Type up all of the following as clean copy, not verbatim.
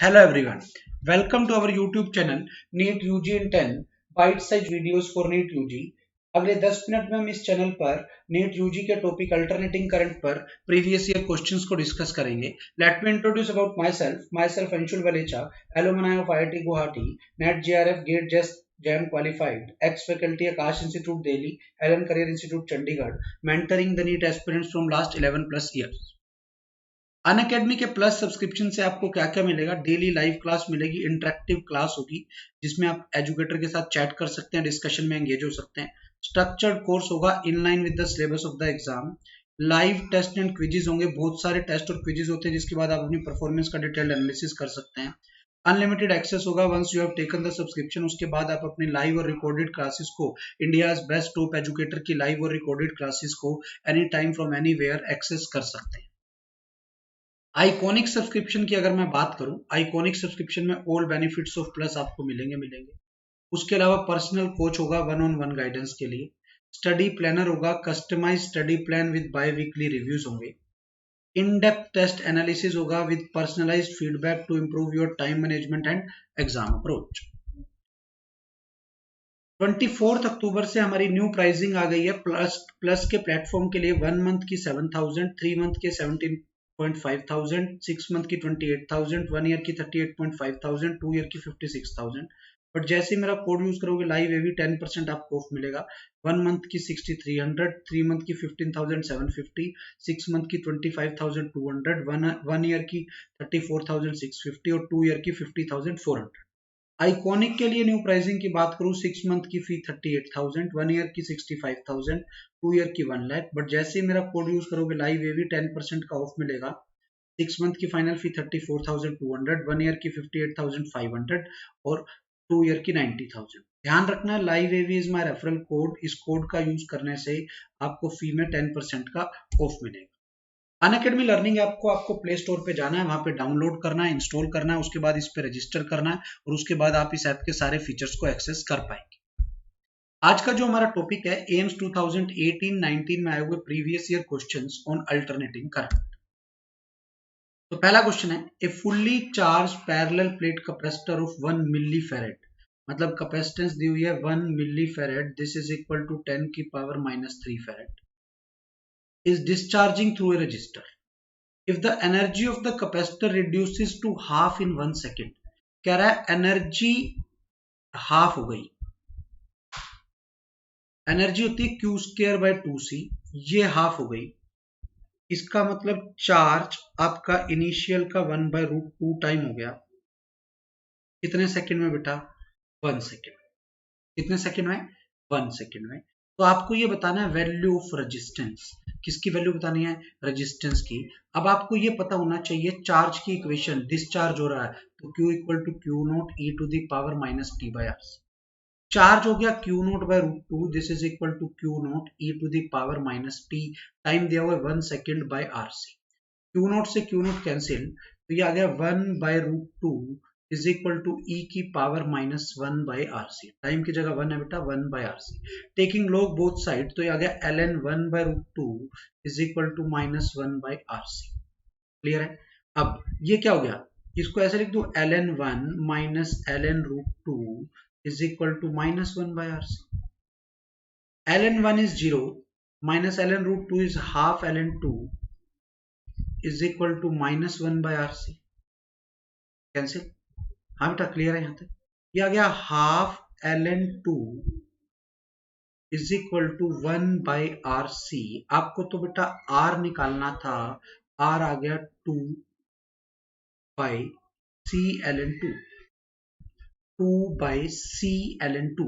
Hello everyone, welcome to our YouTube channel NEET UG in 10 bite size videos for NEET UG. अगले 10 minute में हम इस channel पर NEET UG के topic alternating current पर previous year questions को discuss करेंगे। Let me introduce about myself Anshul Valecha, alumni of IIT Guwahati, NET JRF GATE JEST JAM qualified, ex faculty Aakash institute Delhi, Allen career institute Chandigarh, mentoring the NEET aspirants from last 11 plus years. Unacademy के plus subscription से आपको क्या क्या मिलेगा? Daily live class मिलेगी, interactive class होगी जिसमें आप एजुकेटर के साथ चैट कर सकते हैं, डिस्कशन में एंगेज हो सकते हैं। स्ट्रक्चर्ड कोर्स होगा in line with the syllabus of the exam. Live test and quizzes होंगे, बहुत सारे टेस्ट और क्विजेज होते हैं जिसके बाद आप अपनी परफॉर्मेंस का डिटेल्ड एनालिसिस कर सकते हैं। अनलिमिटेड एक्सेस होगा once you have taken the subscription. उसके बाद आप अपनी लाइव और रिकॉर्डेड क्लासेस को, इंडियाज बेस्ट टॉप एजुकेटर की लाइव और रिकॉर्डेड क्लासेस को anytime from anywhere access कर सकते हैं। आइकॉनिक सब्सक्रिप्शन की अगर मैं बात करूं, आइकॉनिक सब्सक्रिप्शन में ऑल बेनिफिट्स ऑफ प्लस आपको मिलेंगे। उसके अलावा पर्सनल कोच होगा वन ऑन वन गाइडेंस के लिए, स्टडी प्लानर होगा, customize study plan with biweekly reviews होंगे, इन डेप्थ टेस्ट एनालिसिस होगा with personalized feedback to improve your time management and exam approach. 24 अक्टूबर से हमारी न्यू प्राइसिंग आ गई है प्लस के प्लेटफॉर्म के लिए। 1 मंथ की 7,000, 3 मंथ के 17,500, 6 मंथ की 28,000, 1 ईयर की 38,500, 2 ईयर की 56,000। बट जैसे ही मेरा कोड यूज करोगे लाइव एवी 10% आपको ऑफ मिलेगा। 1 मंथ की 6,300, 3 मंथ की 15,750, 6 मंथ की 25,200, 1 ईयर की 34,650 और 2 ईयर की 50,400। आइकॉनिक के लिए न्यू प्राइसिंग की बात करूं, 6 मंथ की फी 38,000, 1 ईयर की 65,000, 2 ईयर की 1 लाख। बट जैसे ही मेरा कोड यूज करोगे लाइव ये भी 10% का ऑफ मिलेगा। 6 मंथ की फाइनल फी 34,200, 1 ईयर की 58,500 और 2 ईयर की 90,000। ध्यान रखना है live AV is my referral code, इस कोड का यूज करने से आपको फी में 10% का ऑफ मिलेगा। अनअकैडमी लर्निंग ऐप को आपको प्ले स्टोर पे जाना है, वहां पे डाउनलोड करना है, इंस्टॉल करना है, उसके बाद इस पे रजिस्टर करना है और उसके बाद आप इस ऐप के सारे फीचर्स को एक्सेस कर पाएंगे। आज का जो हमारा टॉपिक है एम्स 2018-19 में आए हुए previous year questions on alternating current. तो पहला क्वेश्चन है, a fully charge parallel plate capacitor of 1 milli farad, मतलब कैपेसिटेंस दी हुई है 1 milli farad, this is equal to 10 की power -3 farad, is discharging through a resistor. If the energy of the capacitor reduces to half in 1 second, कह रहा है energy half हो गई। एनर्जी होती है Q²/2C, ये हाफ हो गई। इसका मतलब चार्ज आपका इनिशियल का 1/√2 टाइम हो गया। कितने सेकंड में बेटा? 1 सेकंड। कितने सेकंड में? 1 सेकंड में। तो आपको ये बताना है वैल्यू ऑफ रेजिस्टेंस। किसकी वैल्यू बतानी है? रेजिस्टेंस की। अब आपको ये पता होना चाहिए चार्ज की इक्वेशन, डिस्चार्ज हो रहा है तो Q equal to Q0 e to the power -t/RC। Charge हो गया Q0/√2, this is equal to Q0 e to the power -t, time दिया हुआ है 1 सेकेंड बाय RC। Q0 से Q0 कैंसिल, तो ये आ गया 1/√2 इज इक्वल टू e की पावर -1/RC। टाइम की जगह 1 है बेटा, 1/RC। Taking log both side, तो ये आ गया ln 1/√2 is equal to -1/RC। Clear है? अब ये क्या हो गया, इसको ऐसे लिख दो, ln 1 minus ln√2 is equal to -1/RC। ln 1 is 0 minus ln√2 is half ln2 is equal to -1/RC। Cancel. हाँ बेटा क्लियर है यहाँ तक? ये आ गया half ln2 is equal to 1/RC। आपको तो बेटा R निकालना था, R आ गया 2/C ln2, 2/C ln2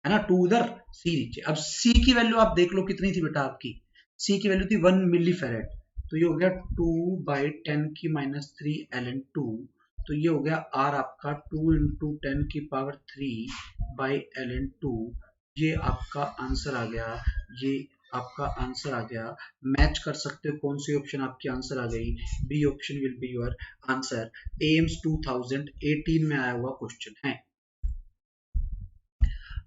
है ना, 2 उधर C नीचे। अब C की वैल्यू आप देख लो कितनी थी बेटा आपकी, C की वैल्यू थी 1 मिली फेरेड, तो ये हो गया 2/10⁻³ ln2, तो ये हो गया R आपका 2 × 10⁻³ ये आपका आंसर आ गया। ये आपका आंसर आ गया। मैच कर सकते हो कौन सी ऑप्शन आपकी आंसर आ गई? B option will be your answer. AIIMS 2018 में आया हुआ क्वेश्चन है।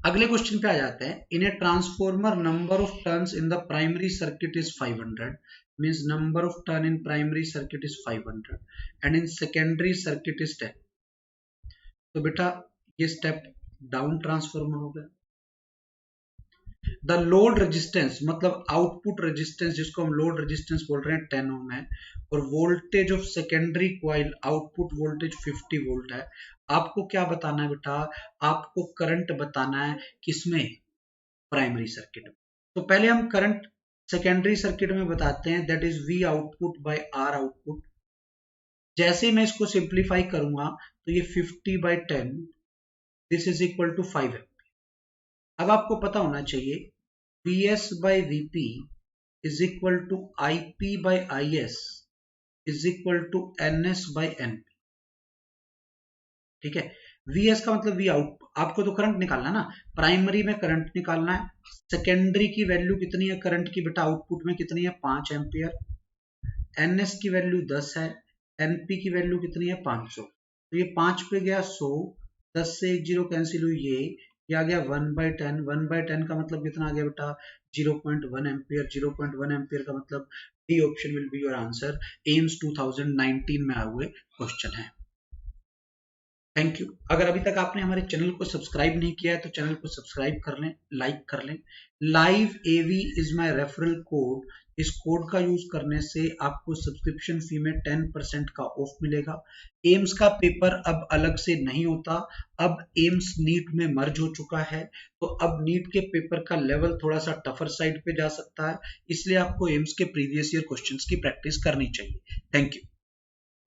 अगले क्वेश्चन पे आ जाते हैं। In a transformer number of turns in the primary circuit is 500, means number of turn in primary circuit is 500 and in secondary circuit is 10. तो बेटा ये स्टेप डाउन ट्रांसफॉर्मर हो गया. द लोड रेजिस्टेंस मतलब आउटपुट रेजिस्टेंस जिसको हम load resistance बोल रहे हैं 10 ओम है और voltage of secondary coil output voltage 50 volt है. आपको क्या बताना है बेटा, आपको करंट बताना है किसमें, प्राइमरी सर्किट में. तो पहले हम करंट सेकेंडरी सर्किट में बताते हैं, that is V output by R output. जैसे ही मैं इसको सिंप्लीफाई करूंगा तो ये 50/10 this is equal to 5 ampere. अब आपको पता होना चाहिए Vs by Vp is equal to Ip by Is is equal to Ns by Np. ठीक है, Vs का मतलब V आउट, आपको तो करंट निकालना ना, प्राइमरी में करंट निकालना है. सेकेंडरी की वैल्यू कितनी है करंट की बेटा, आउटपुट में कितनी है 5 एम्पियर. Ns की वैल्यू 10 है, Np की वैल्यू कितनी है 500. तो ये 5 पे गया 100, 10 से 1 0 कैंसिल हुई, ये आ गया 1/10. 1/10 का मतलब कितना आ गया बेटा 0.1 एम्पियर. 0.1 एम्पियर का मतलब D option will be your answer. AIIMS 2019 में आए हुए क्वेश्चन है. Thank you. अगर अभी तक आपने हमारे चैनल को सब्सक्राइब नहीं किया है तो चैनल को सब्सक्राइब कर लें, लाइक कर लें. Live AV is my referral code. इस कोड का यूज करने से आपको सब्सक्रिप्शन फी में 10% का ऑफ मिलेगा. एम्स का पेपर अब अलग से नहीं होता, अब एम्स नीट में मर्ज हो चुका है, तो अब नीट के पेपर का लेवल थोड़ा सा टफर साइड पे जा सकता है, इसलिए आपको एम्स के प्रीवियस ईयर क्वेश्चंस की प्रैक्टिस करनी चाहिए. Thank you.